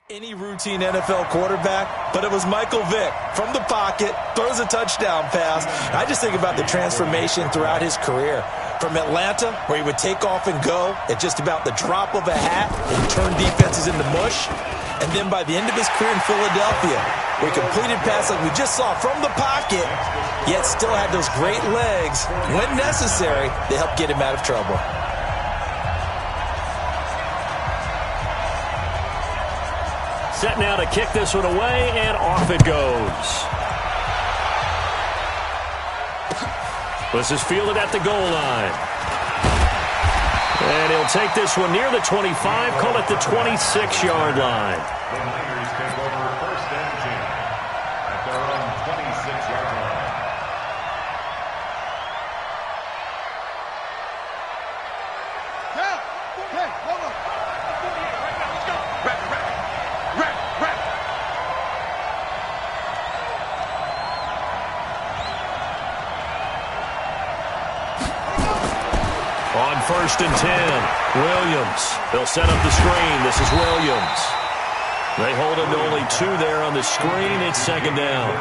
Any routine NFL quarterback, but it was Michael Vick from the pocket, throws a touchdown pass. I just think about the transformation throughout his career. From Atlanta, where he would take off and go at just about the drop of a hat and turn defenses into mush. And then by the end of his career in Philadelphia, where he completed passes like we just saw from the pocket, yet still had those great legs, when necessary, to help get him out of trouble. Set now to kick this one away, and off it goes. This is fielded at the goal line. And he'll take this one near the 25, call it the 26-yard line. The Niners take over first and 10 at their own 26-yard line. Okay, hold on. Let's go. Rack. On first and 10, Williams. They'll set up the screen. This is Williams. They hold him to only 2 there on the screen. It's second down.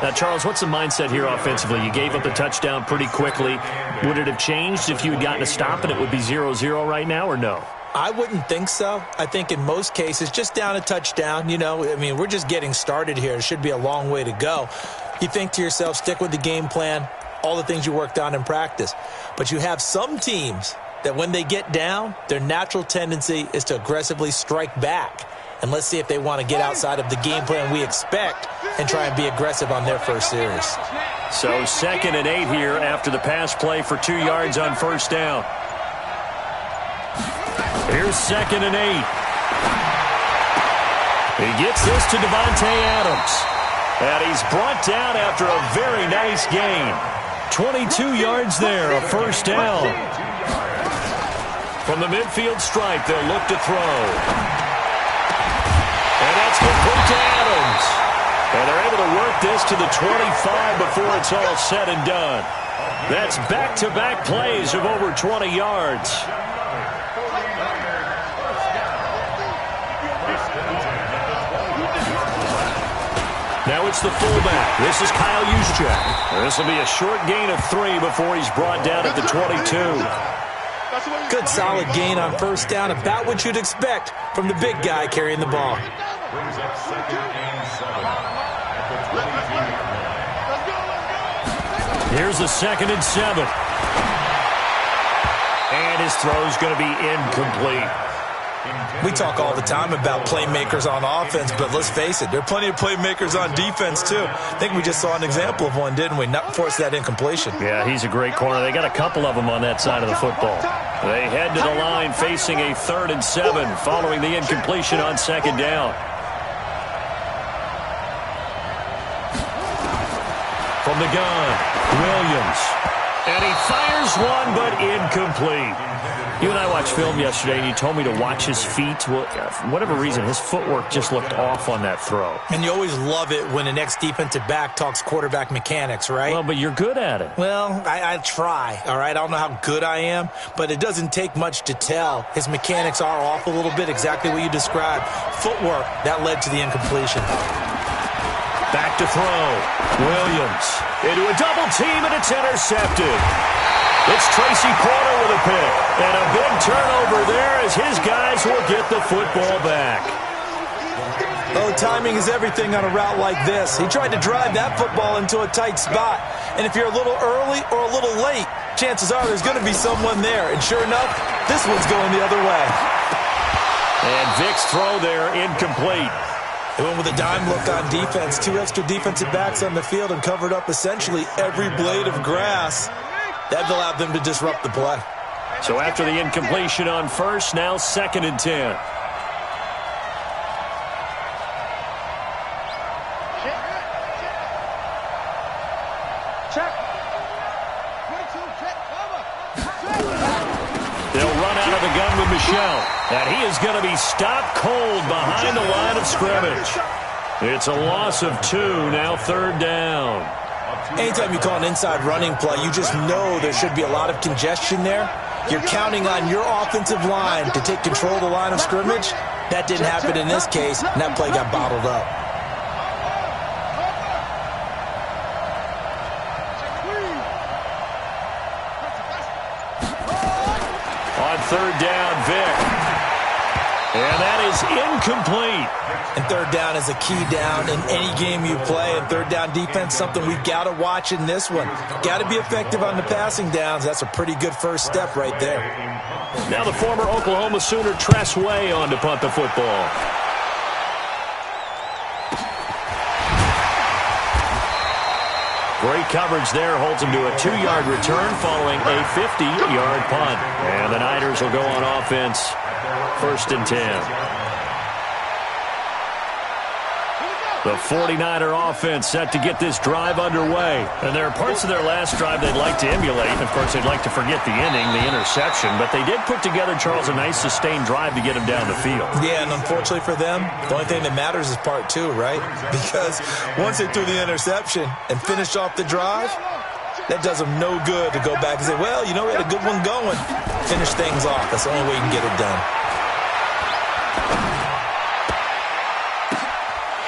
Now, Charles, what's the mindset here offensively? You gave up the touchdown pretty quickly. Would it have changed if you had gotten a stop and it would be 0-0 right now, or no? I wouldn't think so. I think in most cases, just down a touchdown, we're just getting started here. It should be a long way to go. You think to yourself, stick with the game plan, all the things you worked on in practice. But you have some teams that when they get down, their natural tendency is to aggressively strike back. And let's see if they want to get outside of the game plan we expect and try and be aggressive on their first series. So second and 8 here after the pass play for 2 yards on first down. Here's second and 8. He gets this to Devontae Adams. And he's brought down after a very nice gain. 22 yards there, a first down. From the midfield stripe, they'll look to throw. And that's complete to Adams. And they're able to work this to the 25 before it's all said and done. That's back-to-back plays of over 20 yards. Now it's the fullback. This is Kyle Juszczyk. This will be a short gain of 3 before he's brought down at the 22. Good solid gain on first down, about what you'd expect from the big guy carrying the ball. Brings up second and 7 at the 22-yard line. Here's the second and 7. And his throw's going to be incomplete. We talk all the time about playmakers on offense, but let's face it, there are plenty of playmakers on defense, too. I think we just saw an example of one, didn't we? Not force that incompletion. Yeah, he's a great corner. They got a couple of them on that side of the football. They head to the line facing a 3rd and 7 following the incompletion on second down. From the gun, Williams. And he fires one, but incomplete. You and I watched film yesterday, and you told me to watch his feet. Well, for whatever reason, his footwork just looked off on that throw. And you always love it when an ex-defensive back talks quarterback mechanics, right? Well, but you're good at it. Well, I try, all right? I don't know how good I am, but it doesn't take much to tell. His mechanics are off a little bit, exactly what you described. Footwork, that led to the incompletion. Back to throw. Williams into a double team, and it's intercepted. It's Tracy Porter with a pick. And a big turnover there as his guys will get the football back. Oh, timing is everything on a route like this. He tried to drive that football into a tight spot. And if you're a little early or a little late, chances are there's going to be someone there. And sure enough, this one's going the other way. And Vick's throw there incomplete. They went with a dime look on defense. 2 extra defensive backs on the field and covered up essentially every blade of grass. That allowed them to disrupt the play. So after the incompletion on first, now 2nd and 10. They'll run out of the gun with Michel. And he is going to be stopped cold behind the line of scrimmage. It's a loss of 2, now 3rd down. Anytime you call an inside running play, you just know there should be a lot of congestion there. You're counting on your offensive line to take control of the line of scrimmage. That didn't happen in this case, and that play got bottled up. On third down, Vic. And that is incomplete. And third down is a key down in any game you play. And third down defense, something we've got to watch in this one. Got to be effective on the passing downs. That's a pretty good first step right there. Now the former Oklahoma Sooner Tress Way on to punt the football. Great coverage there. Holds him to a 2-yard return following a 50-yard punt. And the Niners will go on offense. 1st and 10. The 49er offense set to get this drive underway. And there are parts of their last drive they'd like to emulate. Of course, they'd like to forget the inning, the interception. But they did put together, Charles, a nice sustained drive to get him down the field. Yeah, and unfortunately for them, the only thing that matters is part 2, right? Because once they threw the interception and finished off the drive, that does them no good to go back and say, well, you know, we had a good one going. Finish things off. That's the only way you can get it done.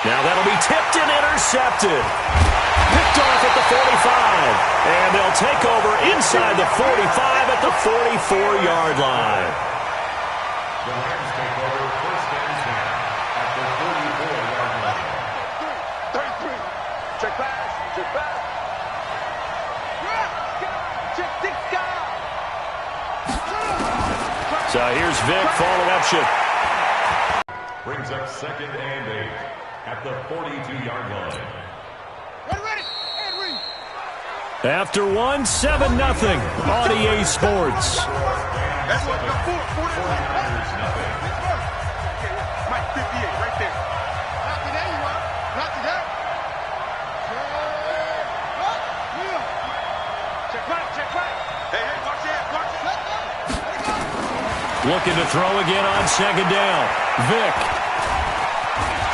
Now that'll be tipped and intercepted. Picked off at the 45. And they'll take over inside the 45 at the 44-yard line. The Rams take over 1st and 10 at the 44-yard line. 33. Check pass. Check pass. Check six guys. So here's Vic following action. Brings up 2nd and 8 at the 42-yard line. Ready. And read. After one, 7-0 on EA Sports. That's what the 49ers nothing. Mike 58 right there. Not today, you are. Not today. Check right. Hey, watch it. Looking to throw again on 2nd down. Vic.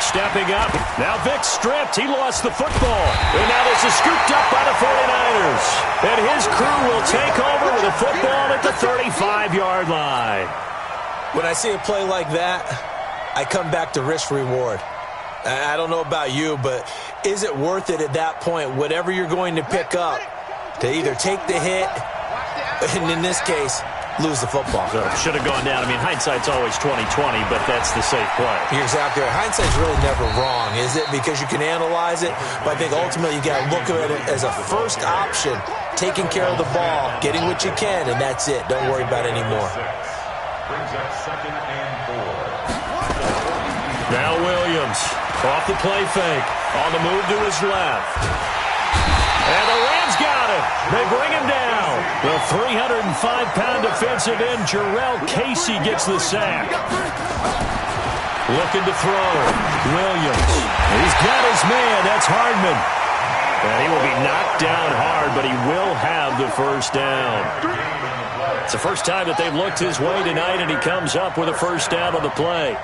Stepping up. Now Vic stripped. He lost the football. And now this is scooped up by the 49ers. And his crew will take over with a football at the 35-yard line. When I see a play like that, I come back to risk-reward. I don't know about you, but is it worth it at that point, whatever you're going to pick up, to either take the hit, and in this case, lose the football? So should have gone down. I mean, hindsight's always 20/20, but that's the safe play. You're exactly right. Hindsight's really never wrong, is it? Because you can analyze it, but I think ultimately you got to look at it as a first option, taking care of the ball, getting what you can, and that's it. Don't worry about it anymore. Brings up 2nd and 4. Now Williams off the play fake, on the move to his left. And the Rams got him. They bring him down. The 305-pound defensive end, Jarrell Casey, gets the sack. Looking to throw. Williams. He's got his man. That's Hardman. And he will be knocked down hard, but he will have the first down. It's the first time that they've looked his way tonight, and he comes up with a first down on the play.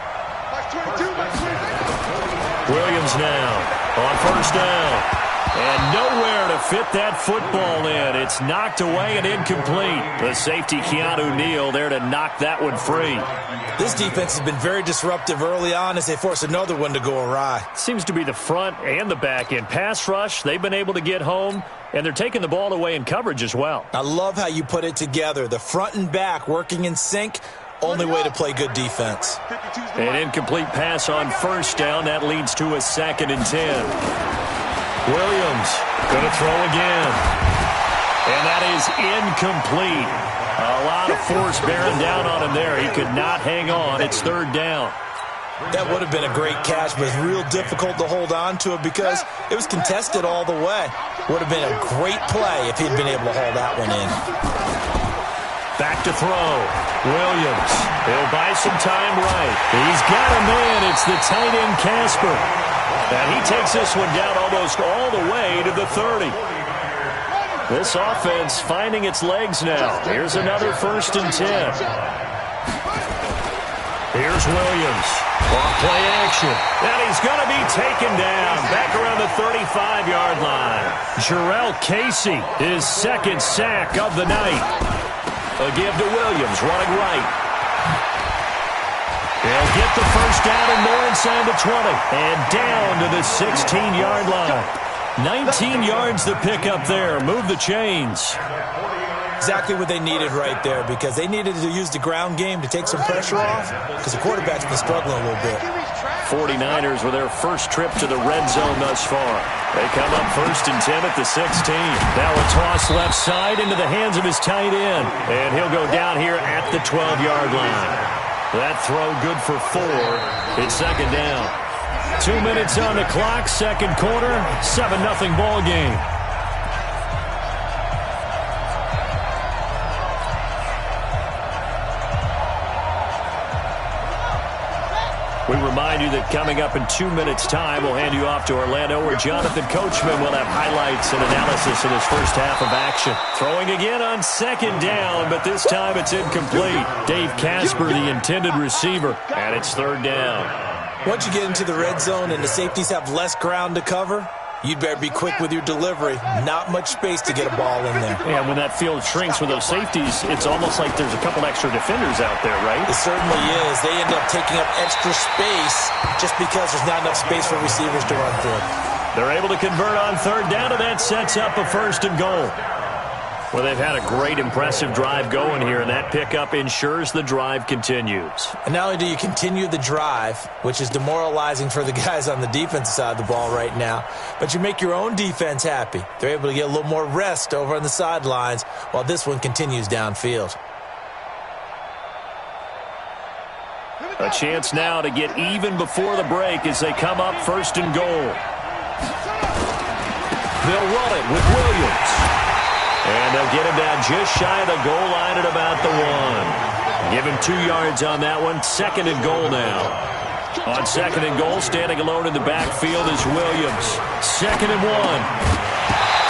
Williams now on first down. And nowhere to fit that football in. It's knocked away and incomplete. The safety, Keanu Neal, there to knock that one free. This defense has been very disruptive early on as they force another one to go awry. Seems to be the front and the back end. Pass rush, they've been able to get home, and they're taking the ball away in coverage as well. I love how you put it together. The front and back working in sync. Only way to play good defense. An incomplete pass on first down. That leads to a 2nd and 10. Williams going to throw again. And that is incomplete. A lot of force bearing down on him there. He could not hang on. It's 3rd down. That would have been a great catch, but it's real difficult to hold on to it because it was contested all the way. Would have been a great play if he'd been able to haul that one in. Back to throw. Williams. He'll buy some time right. He's got a man. It's the tight end, Casper. And he takes this one down almost all the way to the 30. This offense finding its legs now. Here's another 1st and 10. Here's Williams. Off play action. And he's going to be taken down back around the 35-yard line. Jarrell Casey, his 2nd sack of the night. A give to Williams, running right. He'll get the first down and more inside the 20. And down to the 16-yard line. 19 yards to pick up there. Move the chains. Exactly what they needed right there, because they needed to use the ground game to take some pressure off, because the quarterback's been struggling a little bit. 49ers with their first trip to the red zone thus far. They come up 1st and 10 at the 16. Now a toss left side into the hands of his tight end. And he'll go down here at the 12-yard line. That throw good for 4. It's second down. 2 minutes on the clock, second quarter, 7-0 ball game. We remind you that coming up in 2 minutes' time, we'll hand you off to Orlando, where Jonathan Coachman will have highlights and analysis in his first half of action. Throwing again on second down, but this time it's incomplete. Dave Casper, the intended receiver, and it's third down. Once you get into the red zone and the safeties have less ground to cover, you'd better be quick with your delivery. Not much space to get a ball in there. Yeah, when that field shrinks with those safeties, it's almost like there's a couple extra defenders out there, right? It certainly is. They end up taking up extra space just because there's not enough space for receivers to run through. They're able to convert on third down, and that sets up a 1st and goal. Well, they've had a great, impressive drive going here, and that pickup ensures the drive continues. And not only do you continue the drive, which is demoralizing for the guys on the defensive side of the ball right now, but you make your own defense happy. They're able to get a little more rest over on the sidelines while this one continues downfield. A chance now to get even before the break as they come up 1st and goal. They'll run it with Williams. And they'll get him down just shy of the goal line at about the 1. Give him 2 yards on that one. 2nd and goal now. On 2nd and goal, standing alone in the backfield is Williams. 2nd and 1.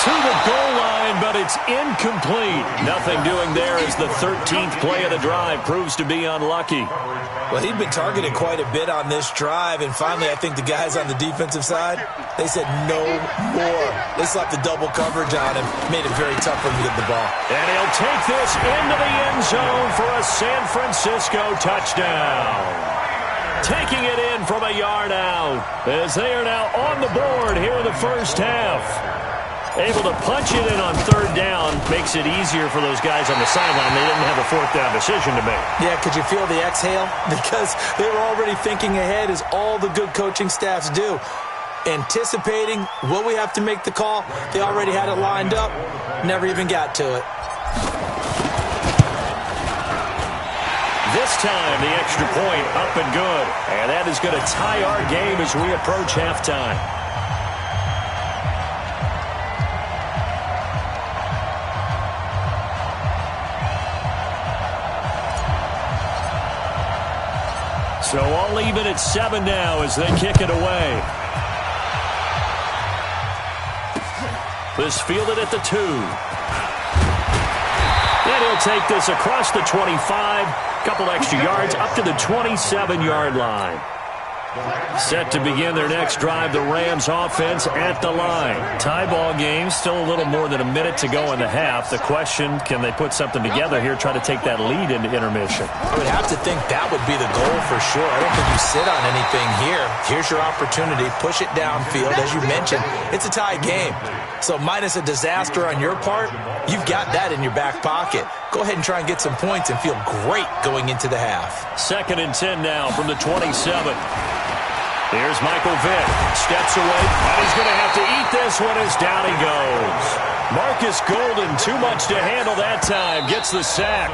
To the goal line, but it's incomplete. Nothing doing there as the 13th play of the drive proves to be unlucky. Well, he'd been targeted quite a bit on this drive, and finally I think the guys on the defensive side, they said no more. They slapped the double coverage on him, made it very tough for him to get the ball. And he'll take this into the end zone for a San Francisco touchdown. Taking it in from a yard out as they are now on the board here in the first half. Able to punch it in on third down makes it easier for those guys on the sideline. They didn't have a fourth down decision to make. Yeah, could you feel the exhale? Because they were already thinking ahead, as all the good coaching staffs do. Anticipating, will we have to make the call? They already had it lined up, never even got to it. This time, the extra point up and good. And that is going to tie our game as we approach halftime. So all even at 7 now as they kick it away. This fielded at the 2. And he'll take this across the 25. Couple extra yards up to the 27-yard line. Set to begin their next drive, the Rams offense at the line. Tie ball game, still a little more than a minute to go in the half. The question, can they put something together here, try to take that lead into intermission? I would have to think that would be the goal for sure. I don't think you sit on anything here. Here's your opportunity. Push it downfield. As you mentioned, it's a tie game. So minus a disaster on your part, you've got that in your back pocket. Go ahead and try and get some points and feel great going into the half. 2nd and 10 now from the 27. Here's Michael Vick. Steps away, and he's going to have to eat this one as down he goes. Marcus Golden, too much to handle that time. Gets the sack.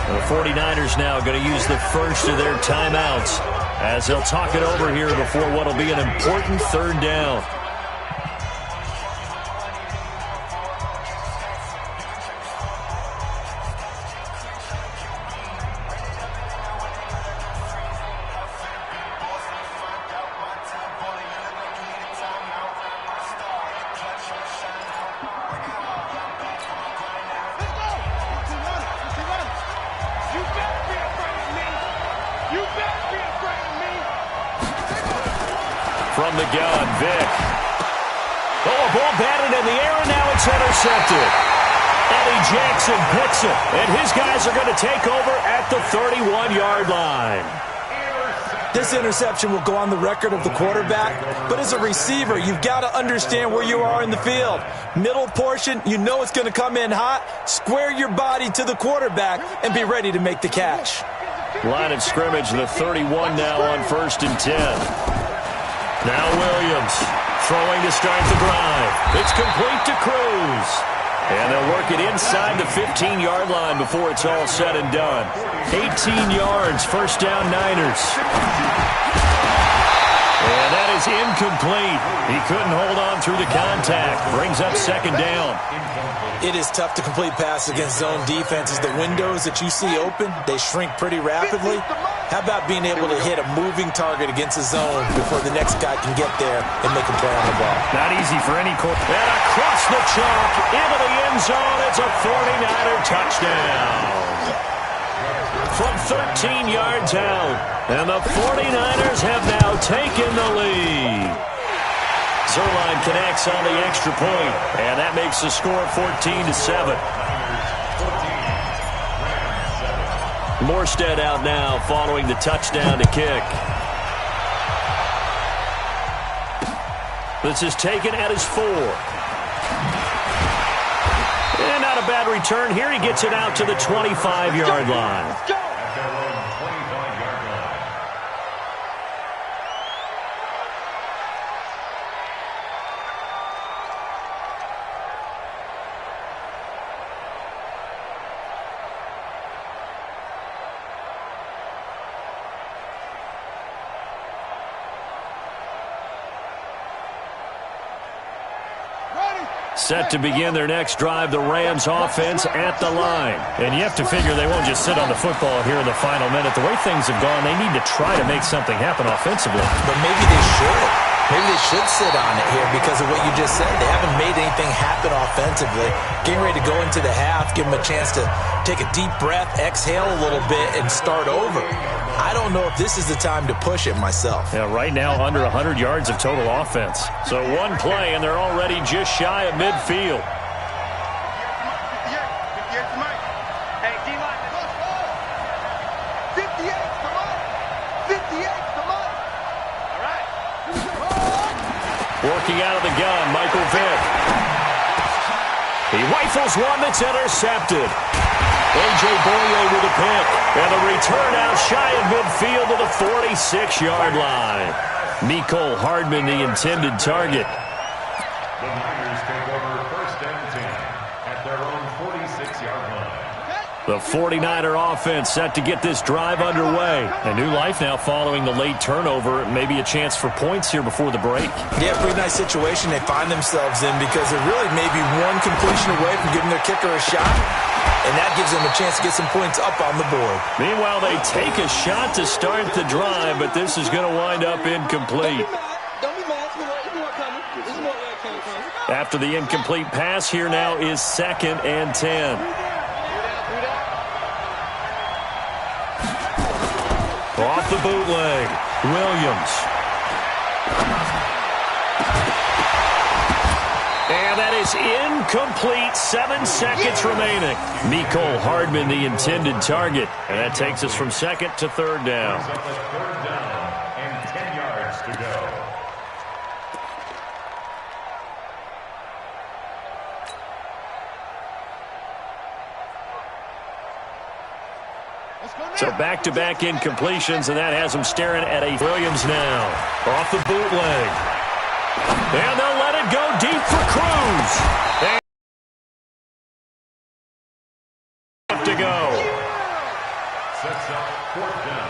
The 49ers now going to use the first of their timeouts as they'll talk it over here before what will be an important third down. From the gun, Vick. Oh, a ball batted in the air, and now it's intercepted. Eddie Jackson picks it, and his guys are going to take over at the 31-yard line. This interception will go on the record of the quarterback, but as a receiver, you've got to understand where you are in the field. Middle portion, you know it's going to come in hot. Square your body to the quarterback and be ready to make the catch. Line of scrimmage, the 31 now on 1st and 10. Now Williams throwing to start the drive. It's complete to Cruz. And they'll work it inside the 15-yard line before it's all said and done. 18 yards, first down Niners. And that is incomplete. He couldn't hold on through the contact. Brings up 2nd down. It is tough to complete passes against zone defenses. The windows that you see open, they shrink pretty rapidly. How about being able to hit a moving target against a zone before the next guy can get there and make a play on the ball? Not easy for any quarterback. And across the chalk, into the end zone, it's a 49er touchdown. From 13 yards out, and the 49ers have now taken the lead. Zerline connects on the extra point, and that makes the score 14-7. Morstead out now following the touchdown to kick. This is taken at his 4. And not a bad return here. He gets it out to the 25-yard line. Set to begin their next drive, the Rams offense at the line. And you have to figure they won't just sit on the football here in the final minute. The way things have gone, they need to try to make something happen offensively. But maybe they should. Maybe they should sit on it here because of what you just said. They haven't made anything happen offensively. Getting ready to go into the half, give them a chance to take a deep breath, exhale a little bit, and start over. I don't know if this is the time to push it myself. Yeah, right now under 100 yards of total offense. So one play, and they're already just shy of midfield. Working out of the gun, Michael Vick. He rifles one that's intercepted. A.J. Boye with a pick. And a return out shy of midfield to the 46-yard line. Mecole Hardman, the intended target. The Niners take over 1st and 10 at their own 46-yard line. The 49er offense set to get this drive underway. A new life now following the late turnover. Maybe a chance for points here before the break. Yeah, pretty nice situation they find themselves in because they're really maybe one completion away from giving their kicker a shot. And that gives them a chance to get some points up on the board. Meanwhile, they take a shot to start the drive, but this is going to wind up incomplete. After the incomplete pass, here now is 2nd and 10. Off the bootleg, Williams. And that is incomplete. 7 seconds remaining. Mecole Hardman, the intended target. And that takes us from 2nd to 3rd down. 3rd down and 10 yards to go. So back-to-back incompletions, and that has them staring at a Williams now. Off the bootleg. And they'll let it go deep for Cruz. And to go. Sets up 4th down.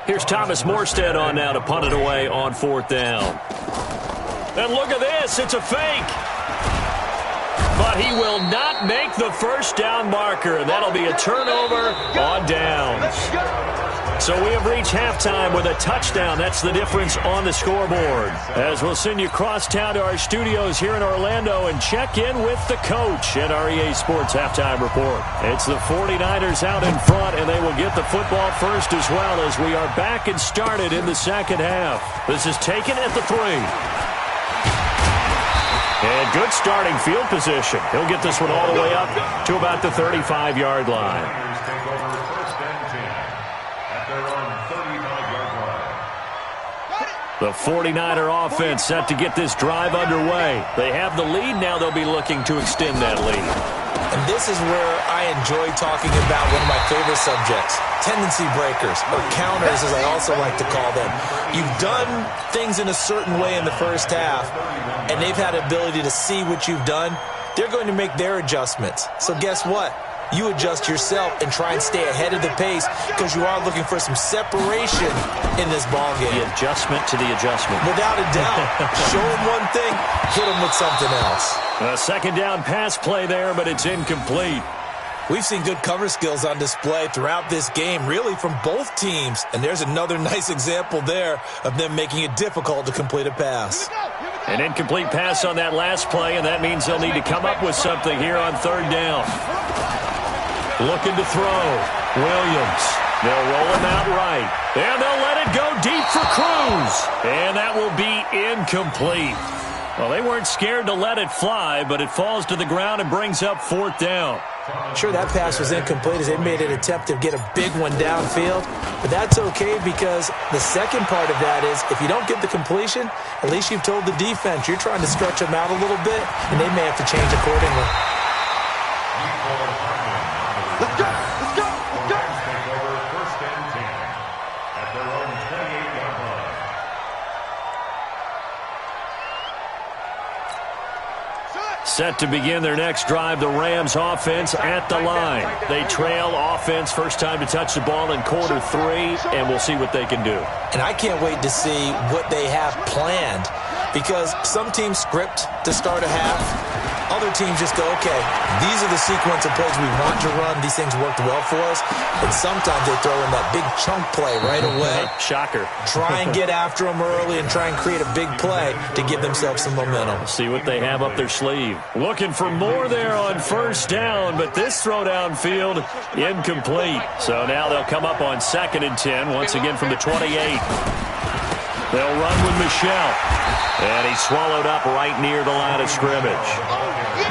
Here's Thomas Morstead on now to punt it away on 4th down. And look at this, it's a fake. But he will not make the first down marker, and that'll be a turnover on downs. So we have reached halftime with a touchdown. That's the difference on the scoreboard. As we'll send you across town to our studios here in Orlando and check in with the coach at our EA Sports Halftime Report. It's the 49ers out in front, and they will get the football first as well as we are back and started in the second half. This is taken at the 3. And good starting field position. He'll get this one all the way up to about the 35-yard line. Take over first and 10 at their own 35-yard line. The 49er offense set to get this drive underway. They have the lead. Now they'll be looking to extend that lead. And this is where I enjoy talking about one of my favorite subjects, tendency breakers, or counters as I also like to call them. You've done things in a certain way in the first half, and they've had the ability to see what you've done. They're going to make their adjustments. So guess what? You adjust yourself and try and stay ahead of the pace because you are looking for some separation in this ball game. The adjustment to the adjustment. Without a doubt. Show them one thing, hit them with something else. A second down pass play there, but it's incomplete. We've seen good cover skills on display throughout this game, really from both teams. And there's another nice example there of them making it difficult to complete a pass. An incomplete pass on that last play, and that means they'll need to come up with something here on third down. Looking to throw. Williams. They'll roll him out right. And they'll let it go deep for Cruz. And that will be incomplete. Well, they weren't scared to let it fly, but it falls to the ground and brings up fourth down. Sure, that pass was incomplete as they made an attempt to get a big one downfield. But that's okay because the second part of that is if you don't get the completion, at least you've told the defense you're trying to stretch them out a little bit, and they may have to change accordingly. Let's go! Let's go! Let's go! Take over first and 10 at their own 28-yard line. Set to begin their next drive, the Rams offense at the line. They trail offense, first time to touch the ball in quarter 3, and we'll see what they can do. And I can't wait to see what they have planned because some teams script to start a half. Other teams just go, okay, these are the sequence of plays we want to run. These things worked well for us. And sometimes they throw in that big chunk play right away. Shocker. Try and get after them early and try and create a big play to give themselves some momentum. See what they have up their sleeve. Looking for more there on first down, but this throw downfield incomplete. So now they'll come up on second and 10, once again from the 28. They'll run with Michelle. And he's swallowed up right near the line of scrimmage.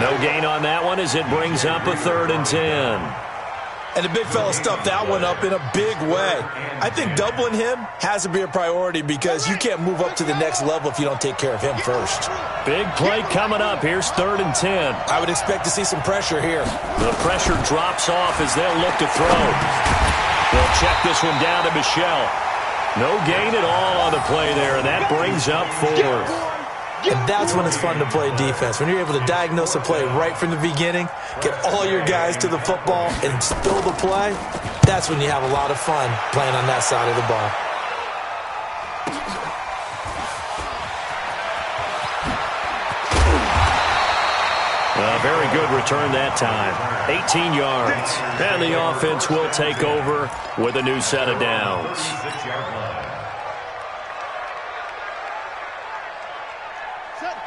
No gain on that one as it brings up a third and 10. And the big fella stuffed that one up in a big way. I think doubling him has to be a priority because you can't move up to the next level if you don't take care of him first. Big play coming up. Here's third and 10. I would expect to see some pressure here. The pressure drops off as they'll look to throw. They'll check this one down to Michelle. No gain at all on the play there, and that brings up fourth. And that's when it's fun to play defense. When you're able to diagnose a play right from the beginning, get all your guys to the football, and spill the play, that's when you have a lot of fun playing on that side of the ball. A very good return that time. 18 yards. And the offense will take over with a new set of downs.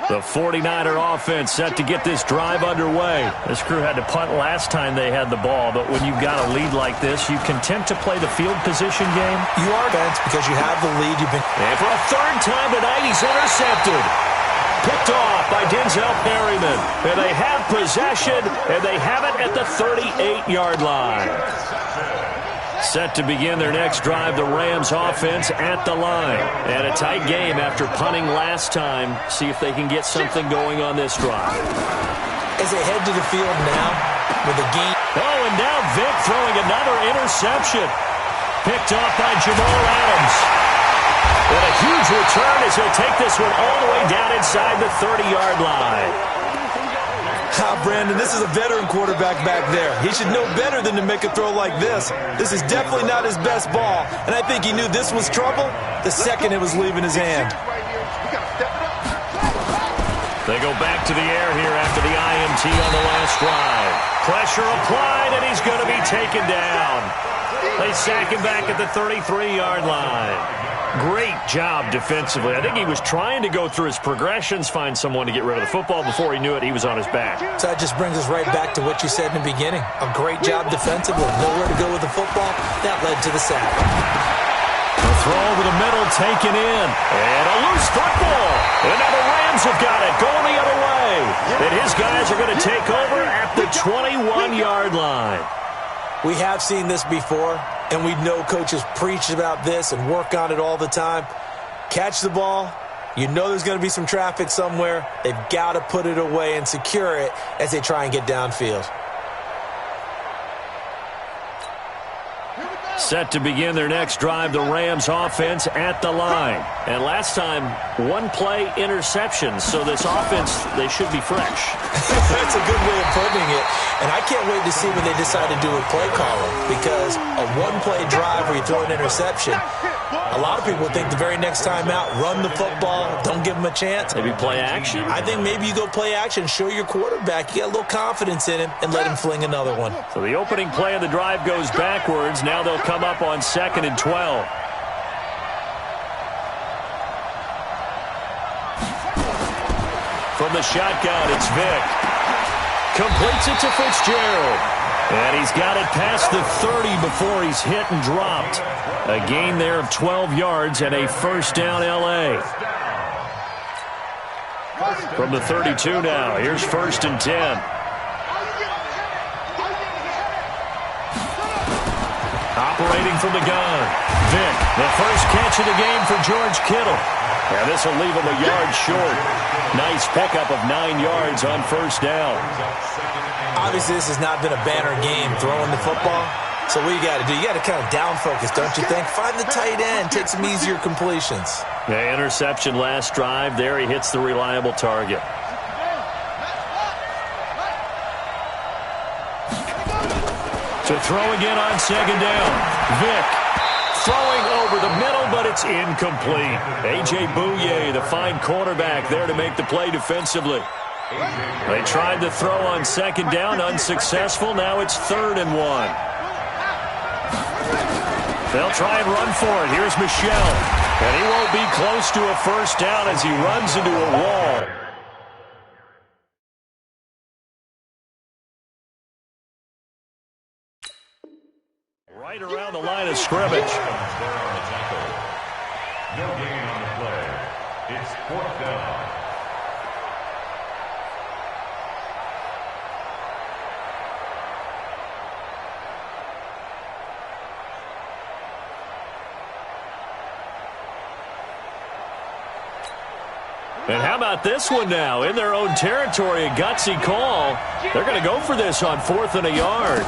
The 49er offense set to get this drive underway. This crew had to punt last time they had the ball, but when you've got a lead like this, you content to play the field position game? You are, Vince, because you have the lead. And for a third time tonight, he's intercepted. Picked off by Denzel Perryman. And they have possession, and they have it at the 38-yard line. Set to begin their next drive, the Rams offense at the line. And a tight game after punting last time. See if they can get something going on this drive. As they head to the field now with a gain. Oh, and now Vic throwing another interception. Picked off by Jamal Adams. And a huge return as he'll take this one all the way down inside the 30-yard line. Brandon, this is a veteran quarterback back there. He should know better than to make a throw like this. This is definitely not his best ball, and I think he knew this was trouble the second it was leaving his hand. They go back to the air here after the IMT on the last drive. Pressure applied, and he's going to be taken down. They sack him back at the 33-yard line. Great job defensively. I think he was trying to go through his progressions, find someone to get rid of the football. Before he knew it, he was on his back. So that just brings us right back to what you said in the beginning. A great job defensively. Nowhere to go with the football. That led to the sack. A throw over the middle, taken in. And a loose football. And now the Rams have got it, going the other way. And his guys are going to take over at the 21-yard line. We have seen this before, and we know coaches preach about this and work on it all the time. Catch the ball. You know there's going to be some traffic somewhere. They've got to put it away and secure it as they try and get downfield. Set to begin their next drive, the Rams offense at the line. And last time, one-play interception, so this offense, they should be fresh. That's a good way of putting it. And I can't wait to see when they decide to do a play caller, because a one-play drive where you throw an interception, a lot of people think the very next time out, run the football, don't give them a chance. Maybe play action? I think maybe you go play action, show your quarterback, you get a little confidence in him, and let him fling another one. So the opening play of the drive goes backwards. Now they'll come up on 2nd and 12. From the shotgun, it's Vick. Completes it to Fitzgerald. And he's got it past the 30 before he's hit and dropped. A gain there of 12 yards and a first down L.A. From the 32 now, here's 1st and 10. Operating from the gun. Vick, the first catch of the game for George Kittle. And this will leave him a yard short. Nice pickup of 9 yards on first down. Obviously, this has not been a banner game throwing the football. So what you got to do, you got to kind of down focus, don't you think? Find the tight end, take some easier completions. The interception last drive. There he hits the reliable target. To throw again on 2nd down. Vick throwing over the middle, but it's incomplete. A.J. Bouye, the fine cornerback, there to make the play defensively. They tried to throw on 2nd down, unsuccessful. Now it's 3rd and 1. They'll try and run for it. Here's Michel. And he won't be close to a first down as he runs into a wall. Right around the line of scrimmage. No gain on the play. It's 4th down. And how about this one now? In their own territory, a gutsy call. They're going to go for this on 4th and a yard.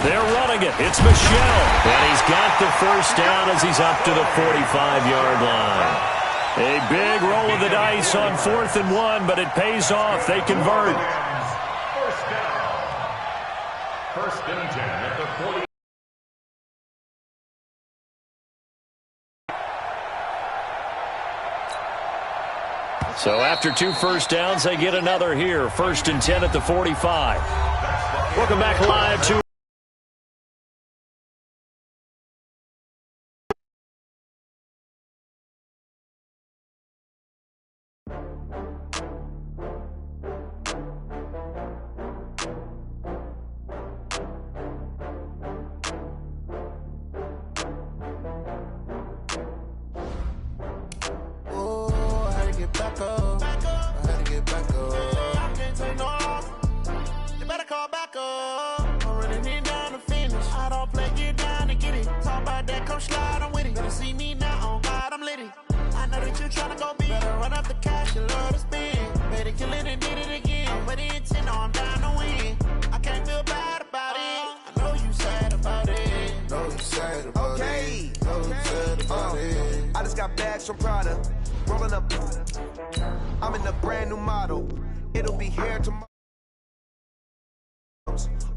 They're running it. It's Michel. And he's got the first down as he's up to the 45-yard line. A big roll of the dice on 4th and 1, but it pays off. They convert. First down. 1st and 10 at the 40. So after 2 first downs, they get another here. 1st and 10 at the 45. Welcome back live to From Prada, rolling up. I'm in a brand new model. It'll be here tomorrow.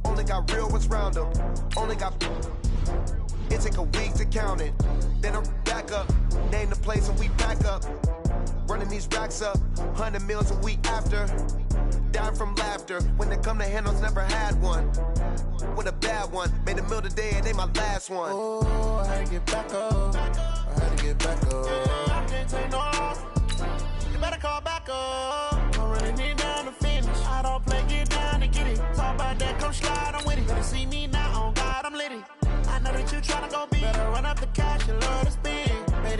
Only got real ones round them. Only got. It take a week to count it. Then I'm back up. Name the place and we back up. Running these racks up. 100 meals a week after. Dying from laughter. When they come to handles, never had one. With a bad one. Made a meal today and they my last one. Oh, I had to get back up. I had to get back up. I can't take no off. You better call back up. I'm running it down to finish. I don't play, get down to get it. Talk about that, come slide, I'm with it. Better see me now, on God, I'm litty. I know that you tryna go big. Better run up the cash, you love to spend.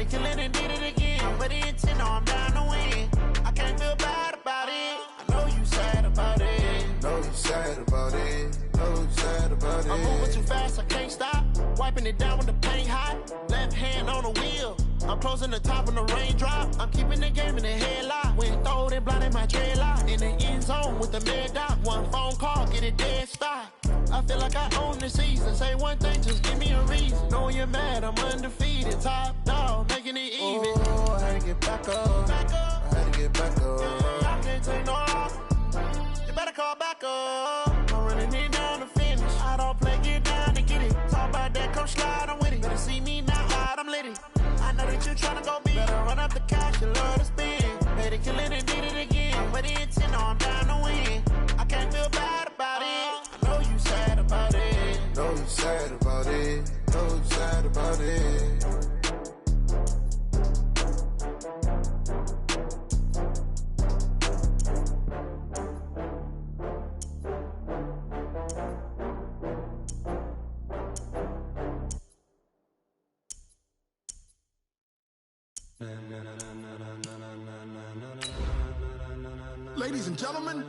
killing and did it again. But the intent, no, I'm down to win. I can't feel bad about it. I know you sad about it. Know you sad about it. Know you sad about it. I'm moving too fast, I can't stop. Wiping it down with the paint hot. Left hand on the wheel. I'm closing the top when the raindrop. I'm keeping the game in the headlock. When throwed and blinded my dreadlock. In the end zone with the mad dot. One phone call, get it dead stop. I feel like I own the season. Say one thing, just give me a reason. Knowing you're mad, I'm undefeated. Top dog, making it even. Oh, I had to get back up. Back up. I had to get back up. Yeah, I can't take no loss. You better call back up. I'm running it down to finish. I don't play, get down to get it. Talk about that, come slide, I'm with it. Better see me now, I'm lit it. I know that you tryna go big. Better run up the cash, you love to spend. Made it killing and did it again. But the intent, no, I'm down to win. I can't feel bad about it. I know you sad about it. Know you sad about it. Know you sad about it. Ladies and gentlemen,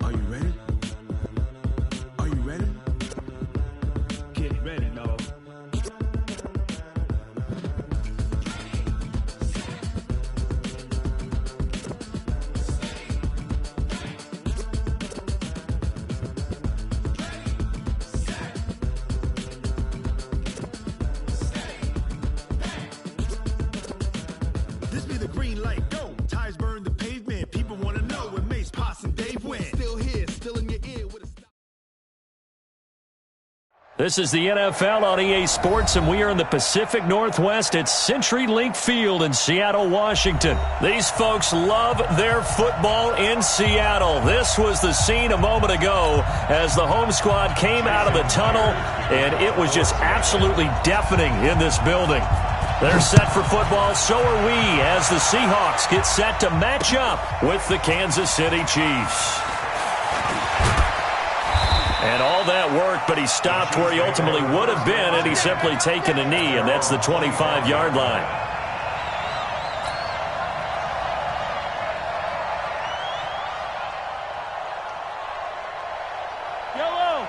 are you ready? Are you ready? Get ready, no. This be the green light, go. Tires burn the pavement. People want to know where Mace, Potts, and Dave went. Still here, still in your ear with a stop. This is the NFL on EA Sports, and we are in the Pacific Northwest at CenturyLink Field in Seattle, Washington. These folks love their football in Seattle. This was the scene a moment ago as the home squad came out of the tunnel, and it was just absolutely deafening in this building. They're set for football, so are we, as the Seahawks get set to match up with the Kansas City Chiefs. And all that worked, but he stopped where he ultimately would have been, and he's simply taken a knee, and that's the 25-yard line. Yellow!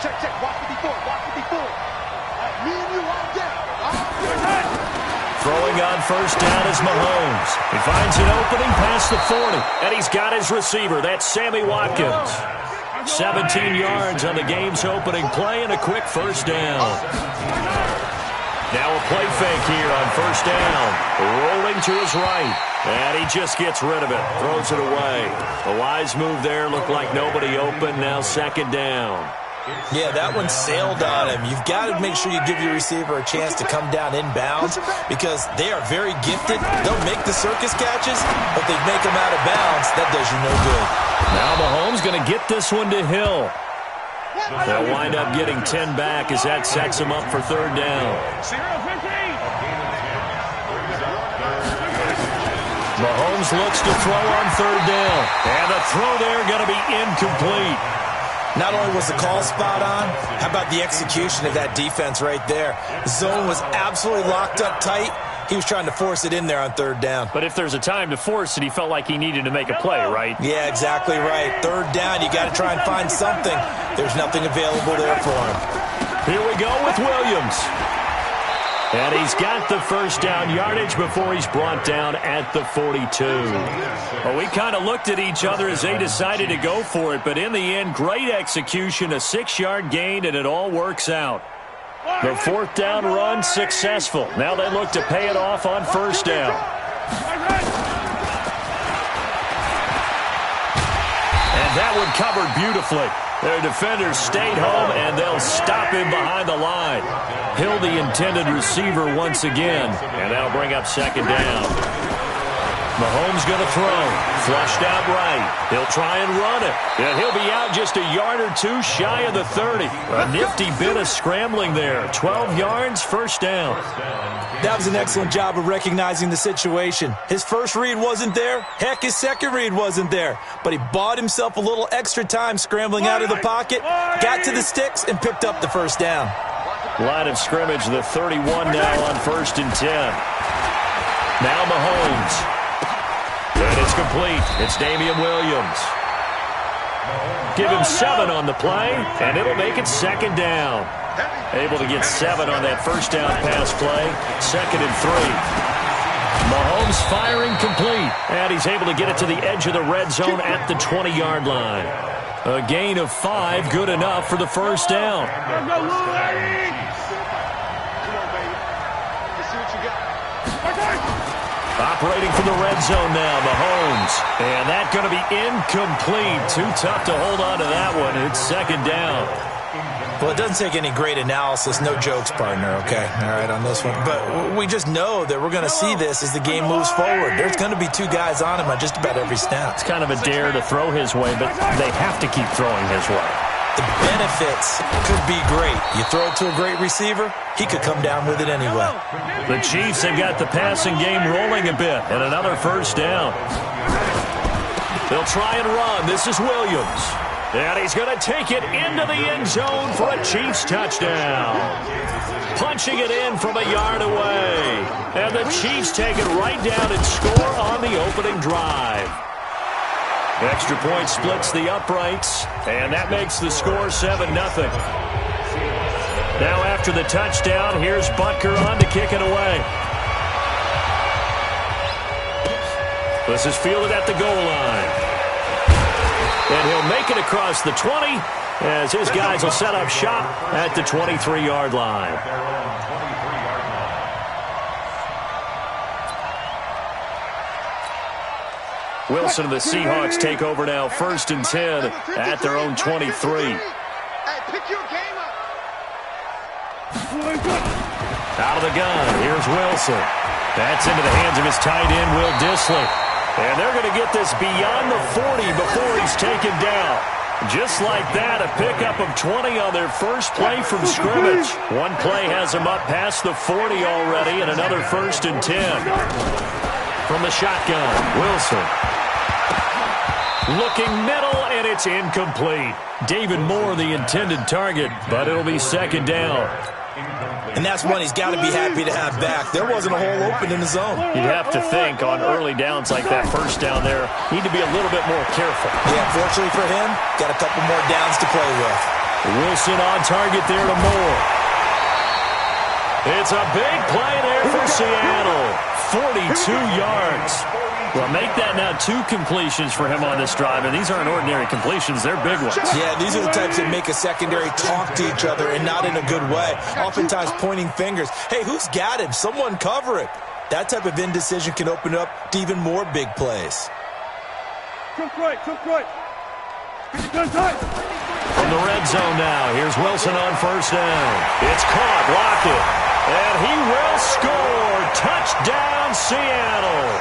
Check, walk 54, walk 54. Me and you all down. Throwing on first down is Mahomes. He finds an opening past the 40, and he's got his receiver. That's Sammy Watkins. 17 yards on the game's opening play and a quick first down. Now a play fake here on first down. Rolling to his right, and he just gets rid of it. Throws it away. A wise move there. Looked like nobody open. Now second down. Yeah, that one sailed on him. You've got to make sure you give your receiver a chance to come down inbounds because they are very gifted. They'll make the circus catches, but they make them out of bounds. That does you no good. Now Mahomes going to get this one to Hill. They'll wind up getting 10 back as that sets him up for third down. Mahomes looks to throw on third down. And the throw there going to be incomplete. Not only was the call spot on, how about the execution of that defense right there? The zone was absolutely locked up tight. He was trying to force it in there on third down. But if there's a time to force it, he felt like he needed to make a play, right? Yeah, exactly right. Third down, you got to try and find something. There's nothing available there for him. Here we go with Williams. And he's got the first down yardage before he's brought down at the 42. Well, we kind of looked at each other as they decided to go for it, but in the end, great execution, a 6-yard gain, and it all works out. The fourth down run successful. Now they look to pay it off on first down. And that one covered beautifully. Their defenders stayed home, and they'll stop him behind the line. Hill, the intended receiver once again, and that'll bring up second down. Mahomes going to throw. Flushed out right. He'll try and run it. And he'll be out just a yard or two shy of the 30. A nifty bit of scrambling there. 12 yards, first down. That was an excellent job of recognizing the situation. His first read wasn't there. Heck, his second read wasn't there. But he bought himself a little extra time scrambling out of the pocket, got to the sticks, and picked up the first down. Line of scrimmage, the 31 now on 1st and 10. Now Mahomes. And it's complete. It's Damian Williams. Give him 7 on the play, and it'll make it 2nd down. Able to get 7 on that first down pass play. 2nd and 3. Mahomes firing complete. And he's able to get it to the edge of the red zone at the 20-yard line. A gain of 5, good enough for the first down. Operating from the red zone now, Mahomes. And that's going to be incomplete. Too tough to hold on to that one. It's 2nd down. Well, it doesn't take any great analysis. No jokes, partner, okay? All right, on this one. But we just know that we're going to see this as the game moves forward. There's going to be 2 guys on him on just about every snap. It's kind of a dare to throw his way, but they have to keep throwing his way. The benefits could be great. You throw it to a great receiver, he could come down with it anyway. The Chiefs have got the passing game rolling a bit, and another first down. They'll try and run. This is Williams. And he's going to take it into the end zone for a Chiefs touchdown. Punching it in from a yard away. And the Chiefs take it right down and score on the opening drive. Extra point splits the uprights, and that makes the score 7-0. Now after the touchdown, here's Butker on to kick it away. This is fielded at the goal line. And he'll make it across the 20 as his guys will set up shop at the 23-yard line. Wilson and the Seahawks take over now, 1st and 10 at their own 23. Out of the gun, here's Wilson. That's into the hands of his tight end, Will Dissly. And they're going to get this beyond the 40 before he's taken down. Just like that, a pickup of 20 on their first play from scrimmage. One play has them up past the 40 already, and another 1st and 10. From the shotgun, Wilson. Looking middle, and it's incomplete. David Moore, the intended target, but it'll be 2nd down. And that's one he's got to be happy to have back. There wasn't a hole open in the zone. You'd have to think on early downs like that first down there, need to be a little bit more careful. Yeah, fortunately for him, got a couple more downs to play with. Wilson on target there to Moore. It's a big play there for Seattle. 42 yards. Well, make that now 2 completions for him on this drive, and these aren't ordinary completions. They're big ones. Yeah, these are the types that make a secondary talk to each other, and not in a good way. Oftentimes pointing fingers. Hey, who's got him? Someone cover it. That type of indecision can open up to even more big plays. Cook right. From the red zone now, here's Wilson on 1st down. It's caught, Lockett, and he will score. Touchdown, Seattle.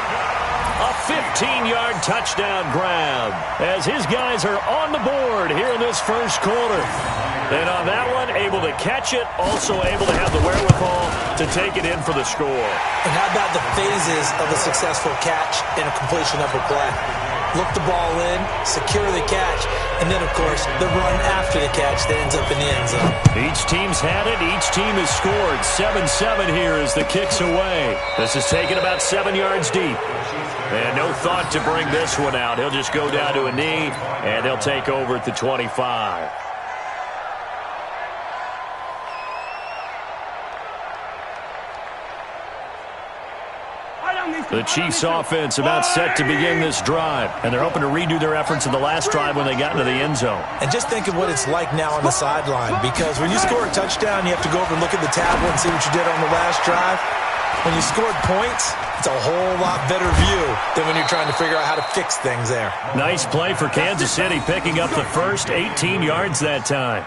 A 15-yard touchdown grab as his guys are on the board here in this first quarter. And on that one, able to catch it, also able to have the wherewithal to take it in for the score. And how about the phases of a successful catch and a completion of a play? Look the ball in, secure the catch, and then, of course, the run after the catch that ends up in the end zone. Each team's had it. Each team has scored. 7-7 here as the kick's away. This is taken about 7 yards deep. And no thought to bring this one out. He'll just go down to a knee, and they'll take over at the 25. The Chiefs offense about set to begin this drive, and they're hoping to redo their efforts in the last drive when they got into the end zone. And just think of what it's like now on the sideline, because when you score a touchdown, you have to go over and look at the tablet and see what you did on the last drive. When you scored points, it's a whole lot better view than when you're trying to figure out how to fix things there. Nice play for Kansas City, picking up the first 18 yards that time.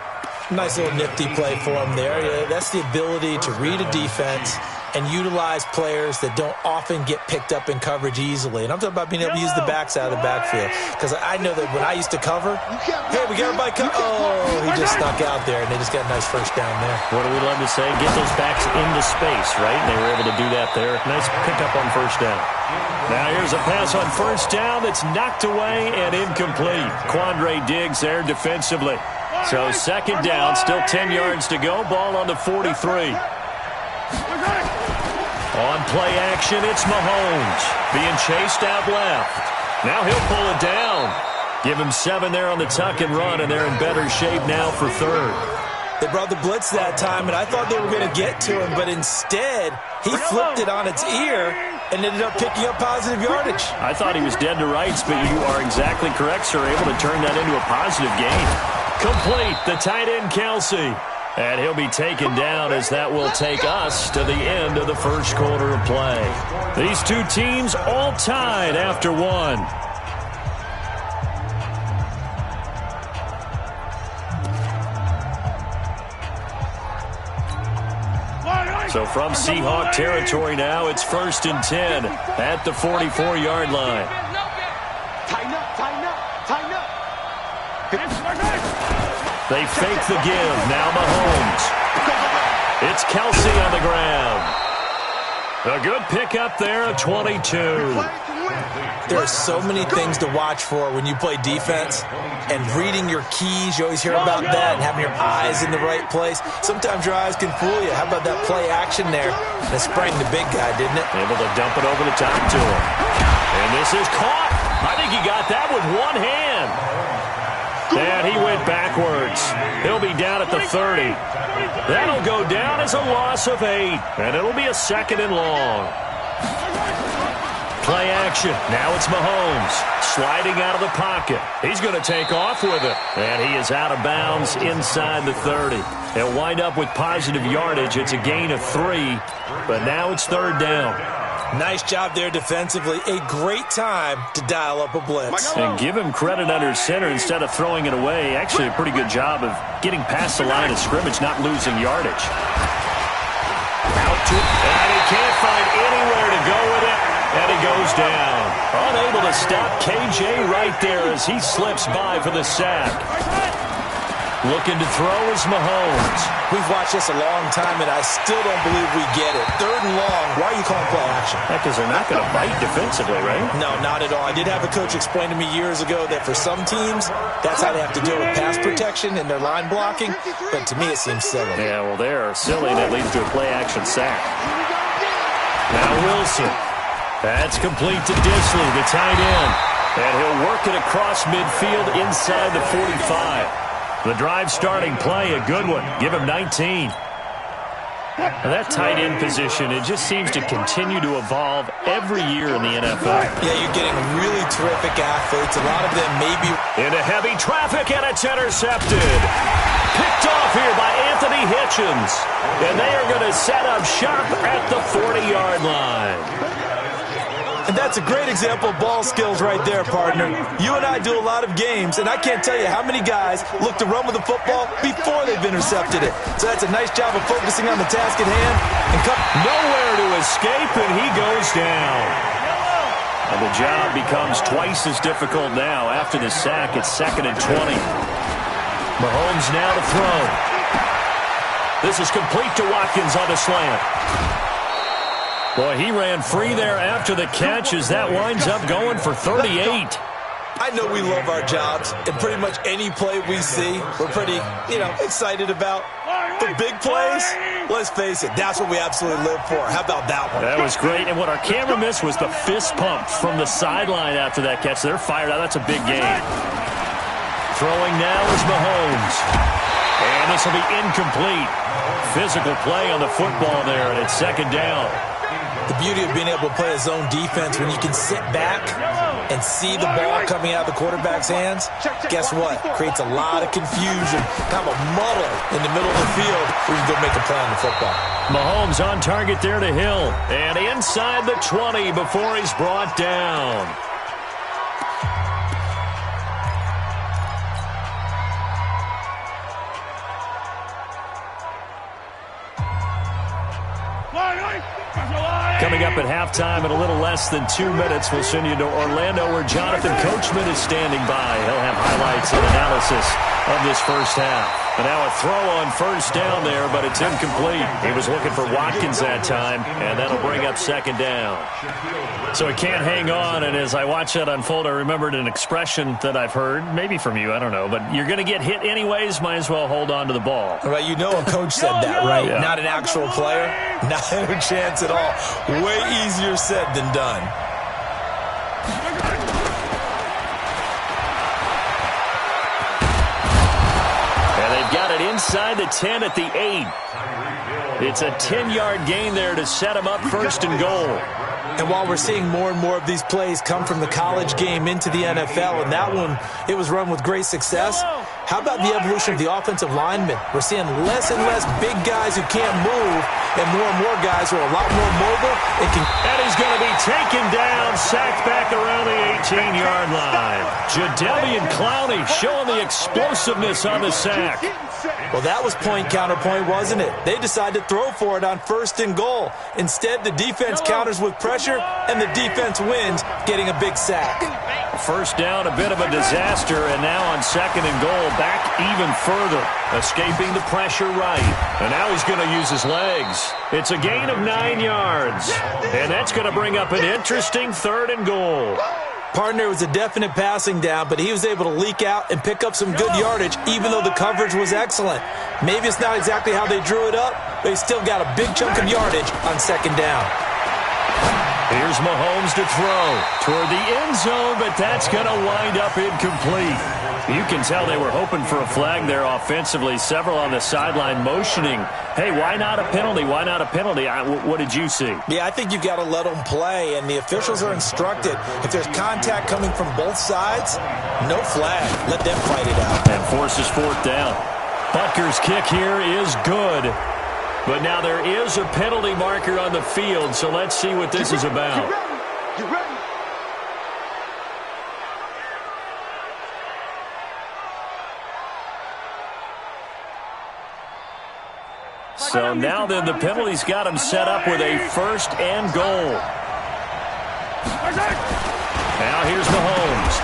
Nice little nifty play for him there. Yeah, that's the ability to read a defense and utilize players that don't often get picked up in coverage easily. And I'm talking about being able to use the backside of the backfield. Because I know that when I used to cover, hey, we got everybody cover. Oh, he just snuck out there, and they just got a nice first down there. What do we love to say? Get those backs into space, right? And they were able to do that there. Nice pickup on first down. Now here's a pass on first down that's knocked away and incomplete. Quandre Diggs there defensively. So second down, still 10 yards to go. Ball on the 43. On play action, it's Mahomes being chased out left. Now he'll pull it down. Give him 7 there on the tuck and run, and they're in better shape now for third. They brought the blitz that time, and I thought they were going to get to him, but instead he flipped it on its ear and ended up picking up positive yardage. I thought he was dead to rights, but you are exactly correct, sir. Able to turn that into a positive gain. Complete, the tight end, Kelsey. And he'll be taken down as that will take us to the end of the first quarter of play. These two teams all tied after one. So from Seahawk territory now, it's 1st and 10 at the 44-yard line. Tighten up, tighten up, tighten up. They fake the give. Now Mahomes. It's Kelsey on the ground. A good pickup there at 22. There are so many things to watch for when you play defense, and reading your keys, you always hear about that, and having your eyes in the right place. Sometimes your eyes can fool you. How about that play action there? And it sprang the big guy, didn't it? Able to dump it over the top to him. And this is caught. I think he got that with one hand. And he went backwards. He'll be down at the 30. That'll go down as a loss of 8. And it'll be a 2nd and long. Play action. Now it's Mahomes sliding out of the pocket. He's going to take off with it. And he is out of bounds inside the 30. He'll wind up with positive yardage. It's a gain of 3. But now it's 3rd down. Nice job there defensively. A great time to dial up a blitz. And give him credit under center instead of throwing it away. Actually a pretty good job of getting past the line of scrimmage, not losing yardage. Out to it. And he can't find anywhere to go with it. And he goes down. Unable to stop KJ right there as he slips by for the sack. Looking to throw is Mahomes. We've watched this a long time, and I still don't believe we get it. 3rd and long. Why are you calling play action? Because they're not going to bite defensively, right? No, not at all. I did have a coach explain to me years ago that for some teams, that's how they have to deal with pass protection and their line blocking. But to me, it seems silly. Yeah, well, they're silly, and it leads to a play action sack. Now Wilson. That's complete to Disley, the tight end. And he'll work it across midfield inside the 45. The drive starting play, a good one. Give him 19. Now that tight end position, it just seems to continue to evolve every year in the NFL. Yeah, you're getting really terrific athletes. A lot of them maybe into heavy traffic, and it's intercepted. Picked off here by Anthony Hitchens. And they are going to set up shop at the 40-yard line. And that's a great example of ball skills right there, partner. You and I do a lot of games, and I can't tell you how many guys look to run with the football before they've intercepted it. So that's a nice job of focusing on the task at hand. And nowhere to escape, and he goes down. And the job becomes twice as difficult now. After the sack, it's 2nd and 20. Mahomes now to throw. This is complete to Watkins on a slant. Boy, he ran free there after the catch as that winds up going for 38. I know we love our jobs, and pretty much any play we see, we're pretty, excited about. The big plays, let's face it, that's what we absolutely live for. How about that one? That was great, and what our camera missed was the fist pump from the sideline after that catch. They're fired out. That's a big game. Throwing now is Mahomes. And this will be incomplete. Physical play on the football there, and it's 2nd down. The beauty of being able to play a zone defense when you can sit back and see the ball coming out of the quarterback's hands, guess what? Creates a lot of confusion, kind of a muddle in the middle of the field where you can go make a play on the football. Mahomes on target there to Hill. And inside the 20 before he's brought down. coming up at halftime in a little less than 2 minutes. We'll send you to Orlando where Jonathan Coachman is standing by. He'll have highlights and analysis of this first half. And now a throw on first down there, but it's incomplete. He was looking for Watkins that time, and that'll bring up second down. So he can't hang on, and as I watch that unfold, I remembered an expression that I've heard, maybe from you, I don't know, but you're going to get hit anyways, might as well hold on to the ball. Right, you know a coach said that, right? Yeah. Not an actual player, not a chance at all. Way easier said than done. Got it inside the 10 at the 8. It's a 10-yard gain there to set him up first and goal. And while we're seeing more and more of these plays come from the college game into the NFL, and that one, it was run with great success, how about the evolution of the offensive linemen? We're seeing less and less big guys who can't move and more guys who are a lot more mobile. And he's going to be taken down, sacked back around the 18-yard line. Jadeveon Clowney showing the explosiveness on the sack. Well, that was point counterpoint, wasn't it? They decided to throw for it on first and goal. Instead, the defense counters with pressure, and the defense wins, getting a big sack. First down, a bit of a disaster, and now on second and goal, back even further, escaping the pressure right. And now he's going to use his legs. It's a gain of 9 yards, and that's going to bring up an interesting third and goal. Partner was a definite passing down, but he was able to leak out and pick up some good yardage, even though the coverage was excellent. Maybe it's not exactly how they drew it up, but he still got a big chunk of yardage on second down. Here's Mahomes to throw toward the end zone, but that's going to wind up incomplete. You can tell they were hoping for a flag there offensively. Several on the sideline motioning, hey, why not a penalty? Why not a penalty? What did you see? Yeah, I think you've got to let them play, and the officials are instructed. If there's contact coming from both sides, no flag. Let them fight it out. And forces fourth down. Butker's kick here is good. But now there is a penalty marker on the field, so let's see what this is about. You ready? So now then the penalty's got him set up with a first and goal. Now here's Mahomes.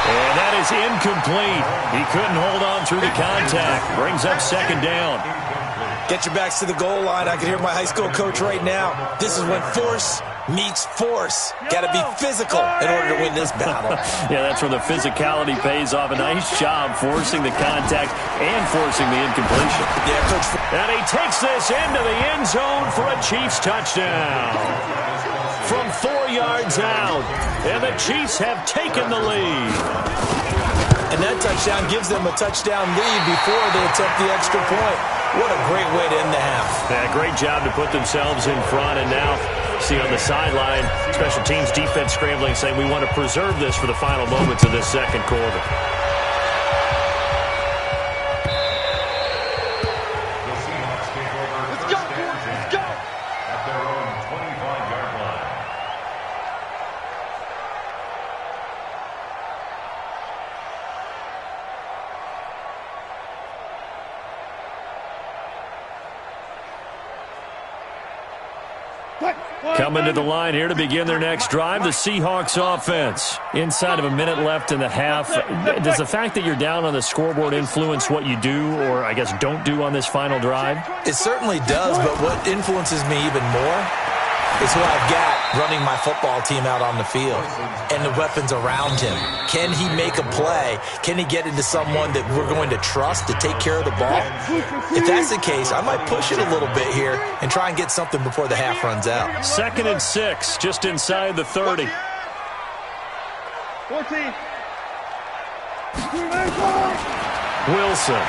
And that is incomplete. He couldn't hold on through the contact. Brings up second down. Get your backs to the goal line. I can hear my high school coach right now. This is when force meets force. Got to be physical in order to win this battle. Yeah, that's where the physicality pays off. A nice job forcing the contact and forcing the incompletion. Yeah, Coach. And he takes this into the end zone for a Chiefs touchdown. From 4 yards out. And the Chiefs have taken the lead. And that touchdown gives them a touchdown lead before they attempt the extra point. What a great way to end the half. Yeah, great job to put themselves in front. And now, see on the sideline, special teams defense scrambling, saying we want to preserve this for the final moments of this second quarter. The Seahawks take over first and 10 at their own 25-yard line. Coming to the line here to begin their next drive, the Seahawks offense. Inside of a minute left in the half. Does the fact that you're down on the scoreboard influence what you do, or I guess don't do on this final drive? It certainly does, but what influences me even more is who I've got running my football team out on the field and the weapons around him. Can he make a play? Can he get into someone that we're going to trust to take care of the ball? If that's the case, I might push it a little bit here and try and get something before the half runs out. 2nd and 6, just inside the 30. 14. Wilson.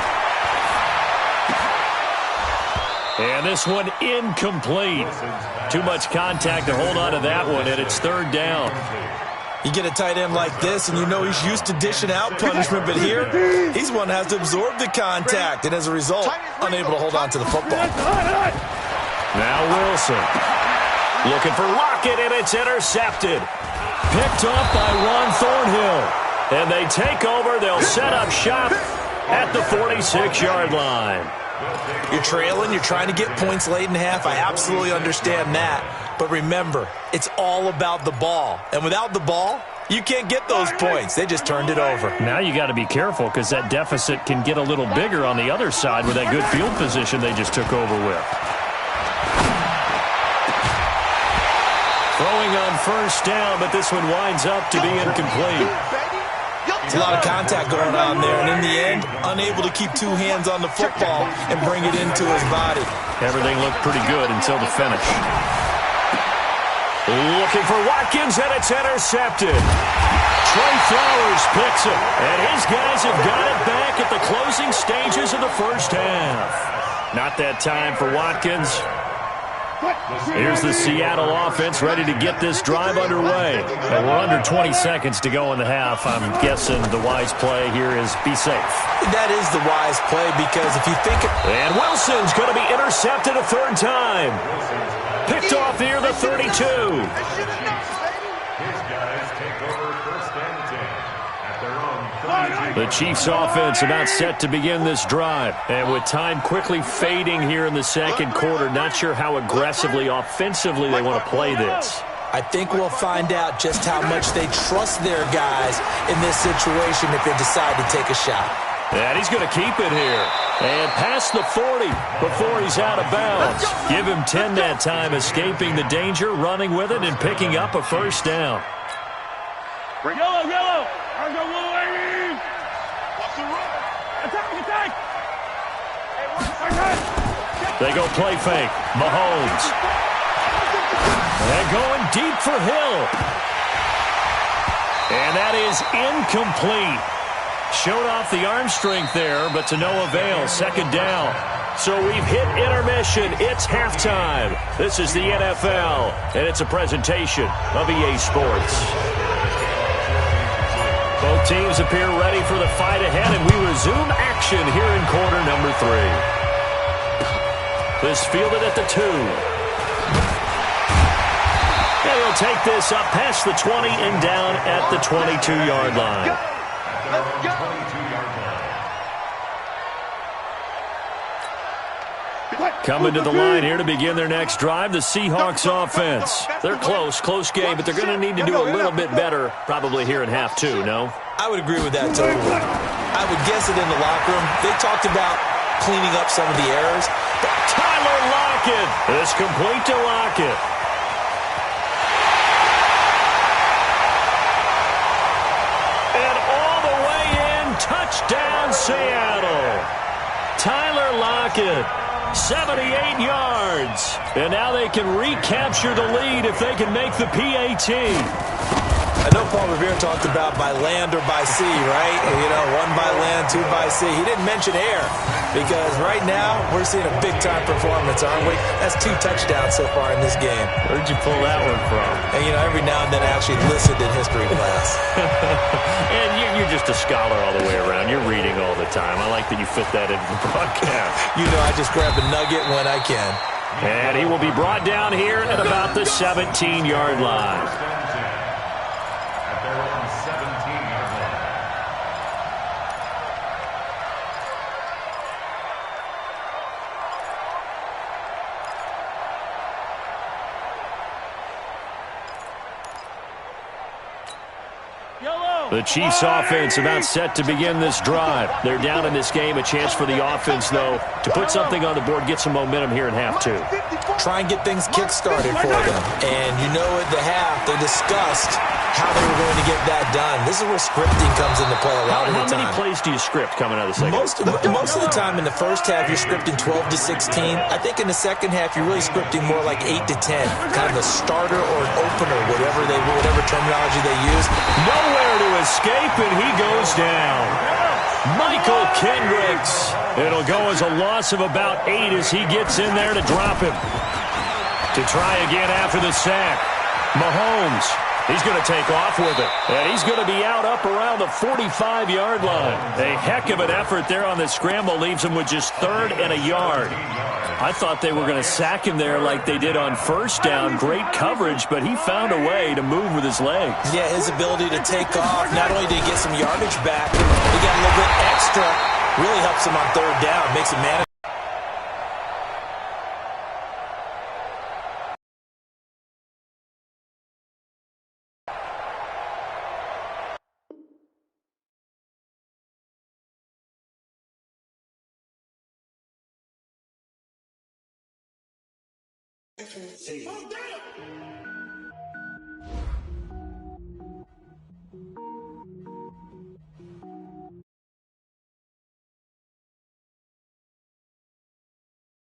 And this one incomplete. Too much contact to hold on to that one, and it's third down. You get a tight end like this, and you know he's used to dishing out punishment, but here, he's one that has to absorb the contact, and as a result, unable to hold on to the football. Now Wilson. Looking for Lockett, and it's intercepted. Picked off by Ron Thornhill. And they take over. They'll set up shop at the 46-yard line. You're trailing. You're trying to get points late in half. I absolutely understand that. But remember, it's all about the ball. And without the ball, you can't get those points. They just turned it over. Now you got to be careful because that deficit can get a little bigger on the other side with that good field position they just took over with. Throwing on first down, but this one winds up to be incomplete. There's a lot of contact going on there, and in the end, unable to keep two hands on the football and bring it into his body. Everything looked pretty good until the finish. Looking for Watkins, and it's intercepted. Trey Flowers picks it, and his guys have got it back at the closing stages of the first half. Not that time for Watkins. Here's the Seattle offense ready to get this drive underway. And we're under 20 seconds to go in the half. I'm guessing the wise play here is be safe. That is the wise play because if you think... And Wilson's going to be intercepted a third time. Picked off near the 32. His guys take over first and 10 at their own 32. The Chiefs offense about set to begin this drive. And with time quickly fading here in the second quarter, not sure how aggressively, offensively they want to play this. I think we'll find out just how much they trust their guys in this situation if they decide to take a shot. And he's going to keep it here. And past the 40 before he's out of bounds. Give him 10 that time, escaping the danger, running with it, and picking up a first down. Yellow, yellow. I go Wolverine. What's the run? Attack, attack. They go play fake. Mahomes. And going deep for Hill. And that is incomplete. Showed off the arm strength there, but to no avail. Second down. So we've hit intermission. It's halftime. This is the NFL, and it's a presentation of EA Sports. Both teams appear ready for the fight ahead, and we resume action here in quarter number 3. This fielded at the 2. And he'll take this up past the 20 and down at the 22-yard line. Coming to the line here to begin their next drive, the Seahawks offense. They're close game, but they're going to need to do a little bit better probably here in half 2, no? I would agree with that totally. I would guess it in the locker room. They talked about cleaning up some of the errors. But Tyler Lockett is complete to Lockett. And all the way in, touchdown Seattle. Tyler Lockett. 78 yards. And now they can recapture the lead if they can make the PAT. I know Paul Revere talked about by land or by sea, right? You know, 1 by land, 2 by sea. He didn't mention air because right now we're seeing a big-time performance, aren't we? That's 2 touchdowns so far in this game. Where'd you pull that one from? And, you know, every now and then I actually listened in history class. And you're just a scholar all the way around. You're reading all the time. I like that you fit that into the broadcast. You know, I just grab a nugget when I can. And he will be brought down here at about the 17-yard line. The Chiefs offense about set to begin this drive. They're down in this game. A chance for the offense, though, to put something on the board, get some momentum here in half 2. Try and get things kick-started for them. And you know at the half, they discussed how they were going to get that done. This is where scripting comes into play a lot of the time. How many plays do you script coming out of the second? Most of the time in the first half, you're scripting 12 to 16. I think in the second half, you're really scripting more like 8 to 10. Kind of a starter or an opener, whatever terminology they use. Nowhere to escape, and he goes down. Michael Kendricks. It'll go as a loss of about 8 as he gets in there to drop him. To try again after the sack. Mahomes. He's going to take off with it. And he's going to be out up around the 45-yard line. A heck of an effort there on the scramble. Leaves him with just 3rd and a yard. I thought they were going to sack him there like they did on first down. Great coverage, but he found a way to move with his legs. Yeah, his ability to take off. Not only did he get some yardage back, he got a little bit extra. Really helps him on 3rd down. Makes it manageable. Oh, damn!